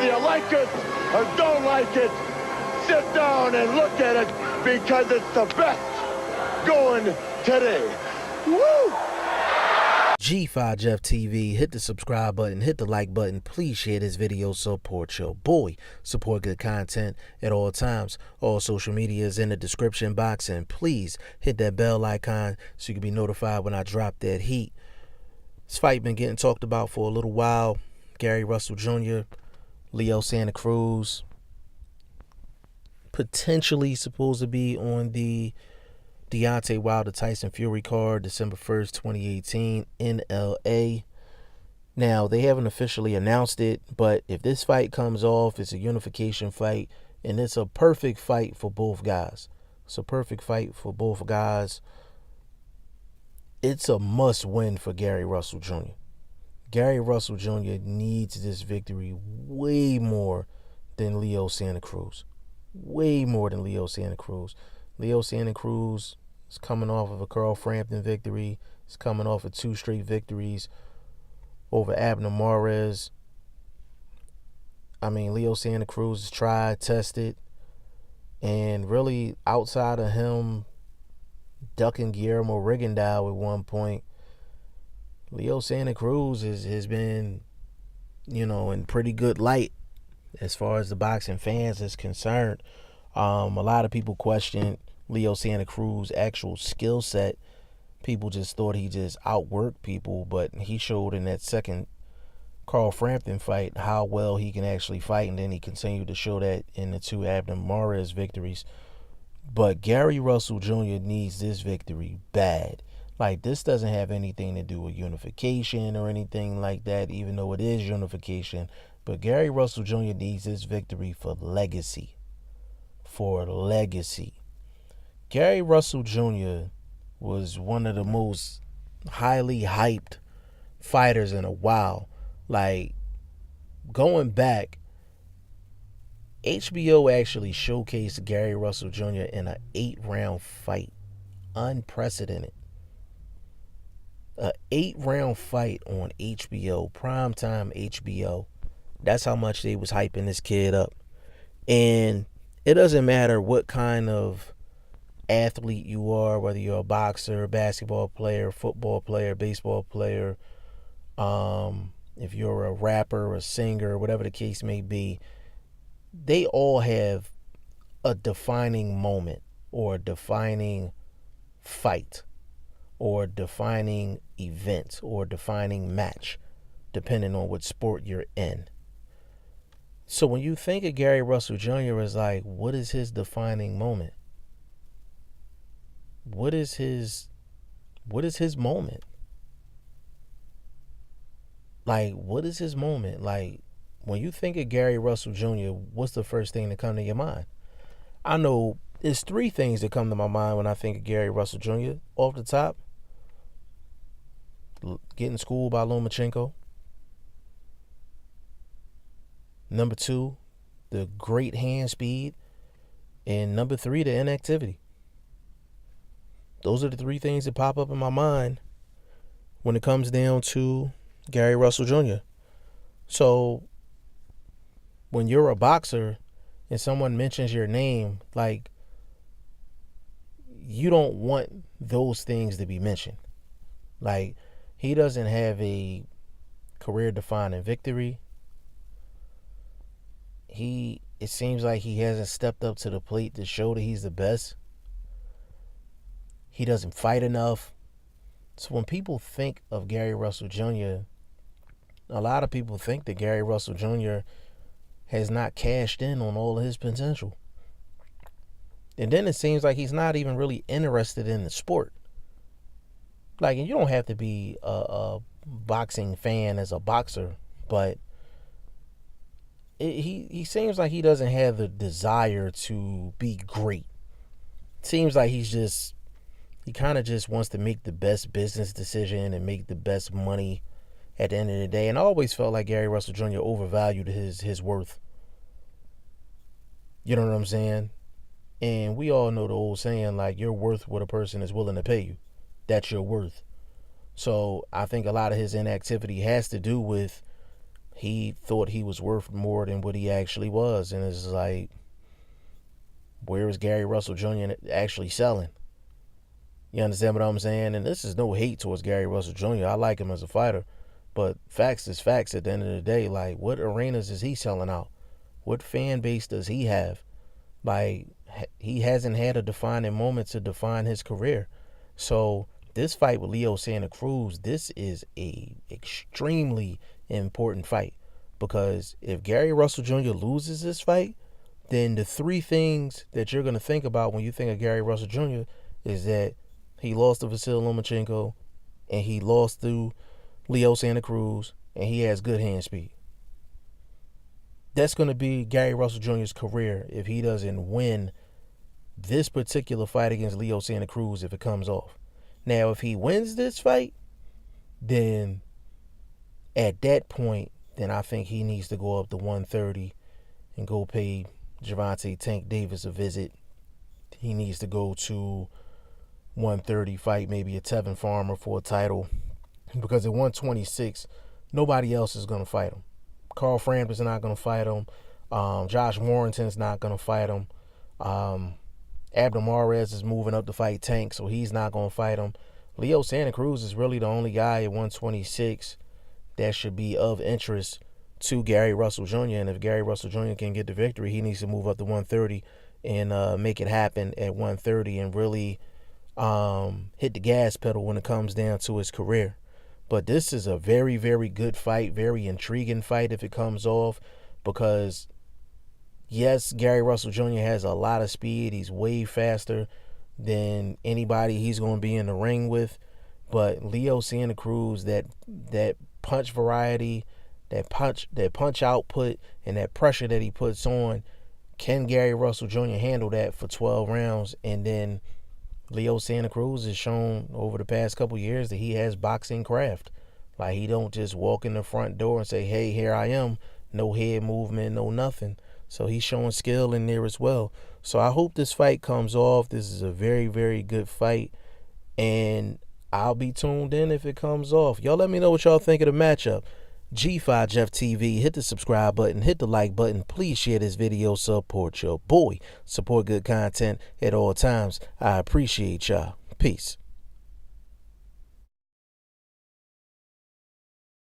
Whether you like it or don't like it, sit down and look at it because it's the best going today. Woo! G5 Jeff TV, hit the subscribe button, hit the like button. Please share this video, support your boy. Support good content at all times. All social media is in the description box, and please hit that bell icon so you can be notified when I drop that heat. This fight been getting talked about for a little while. Gary Russell Jr., Leo Santa Cruz, potentially supposed to be on the Deontay Wilder Tyson Fury card December 1st, 2018 in LA. Now, they haven't officially announced it, but if this fight comes off, it's a unification fight, and it's a perfect fight for both guys. It's a perfect fight for both guys. It's a must-win for Gary Russell Jr. Gary Russell Jr. needs this victory way more than Leo Santa Cruz. Way more than Leo Santa Cruz. Leo Santa Cruz is coming off of a Carl Frampton victory. He's coming off of 2 straight victories over Abner Mares. I mean, Leo Santa Cruz is tried, tested, and really outside of him ducking Guillermo Rigondeaux at one point, Leo Santa Cruz has been, in pretty good light as far as the boxing fans is concerned. A lot of people questioned Leo Santa Cruz's actual skill set. People just thought he just outworked people, but he showed in that second Carl Frampton fight how well he can actually fight, and then he continued to show that in the 2 Abner Mares victories. But Gary Russell Jr. needs this victory bad. Like, this doesn't have anything to do with unification or anything like that, even though it is unification. But Gary Russell Jr. needs this victory for legacy. For legacy. Gary Russell Jr. was one of the most highly hyped fighters in a while. Like, going back, HBO actually showcased Gary Russell Jr. in an 8-round fight. Unprecedented. An 8-round fight on HBO, primetime HBO. That's how much they was hyping this kid up. And it doesn't matter what kind of athlete you are, whether you're a boxer, basketball player, football player, baseball player, if you're a rapper, a singer, whatever the case may be, they all have a defining moment or a defining fight or a defining event or a defining match, depending on what sport you're in. So when you think of Gary Russell Jr. as like, what is his defining moment? What is his moment? Like, what is his moment? Like, when you think of Gary Russell Jr., what's the first thing that come to your mind? I know there's 3 things that come to my mind when I think of Gary Russell Jr. Off the top, getting schooled by Lomachenko. Number 2, the great hand speed. And number 3, the inactivity. Those are the 3 things that pop up in my mind when it comes down to Gary Russell Jr. So when you're a boxer and someone mentions your name, like, you don't want those things to be mentioned. Like, he doesn't have a career-defining victory. It seems like he hasn't stepped up to the plate to show that he's the best. He doesn't fight enough. So when people think of Gary Russell Jr., a lot of people think that Gary Russell Jr. has not cashed in on all of his potential. And then it seems like he's not even really interested in the sport. Like, and you don't have to be a boxing fan as a boxer, but he seems like he doesn't have the desire to be great. Seems like he kind of just wants to make the best business decision and make the best money at the end of the day. And I always felt like Gary Russell Jr. overvalued his worth. You know what I'm saying? And we all know the old saying, like, you're worth what a person is willing to pay you. That's your worth. So I think a lot of his inactivity has to do with he thought he was worth more than what he actually was. And it's like, where is Gary Russell Jr. actually selling? You understand what I'm saying? And this is no hate towards Gary Russell Jr. I like him as a fighter. But facts is facts at the end of the day. Like, what arenas is he selling out? What fan base does he have? Like, he hasn't had a defining moment to define his career. So this fight with Leo Santa Cruz, this is a extremely important fight. Because if Gary Russell Jr. loses this fight, then the three things that you're going to think about when you think of Gary Russell Jr. is that he lost to Vasily Lomachenko, and he lost to Leo Santa Cruz, and he has good hand speed. That's going to be Gary Russell Jr.'s career if he doesn't win this particular fight against Leo Santa Cruz if it comes off. Now, if he wins this fight, then at that point, then I think he needs to go up to 130 and go pay Gervonta Tank Davis a visit. He needs to go to 130, fight maybe a Tevin Farmer for a title. Because at 126, nobody else is going to fight him. Carl Frampton's not going to fight him. Josh Warrington's not going to fight him. Abner Mares is moving up to fight Tank, so he's not going to fight him. Leo Santa Cruz is really the only guy at 126 that should be of interest to Gary Russell Jr. And if Gary Russell Jr. can get the victory, he needs to move up to 130 and make it happen at 130 and really hit the gas pedal when it comes down to his career. But this is a very, very good fight, very intriguing fight if it comes off, because yes, Gary Russell Jr. has a lot of speed. He's way faster than anybody he's going to be in the ring with. But Leo Santa Cruz, that punch variety, that punch output, and that pressure that he puts on, can Gary Russell Jr. handle that for 12 rounds? And then Leo Santa Cruz has shown over the past couple years that he has boxing craft. Like, he don't just walk in the front door and say, hey, here I am. No head movement, no nothing. So he's showing skill in there as well. So I hope this fight comes off. This is a very, very good fight. And I'll be tuned in if it comes off. Y'all let me know what y'all think of the matchup. G5 Jeff TV, hit the subscribe button, hit the like button. Please share this video. Support your boy. Support good content at all times. I appreciate y'all. Peace.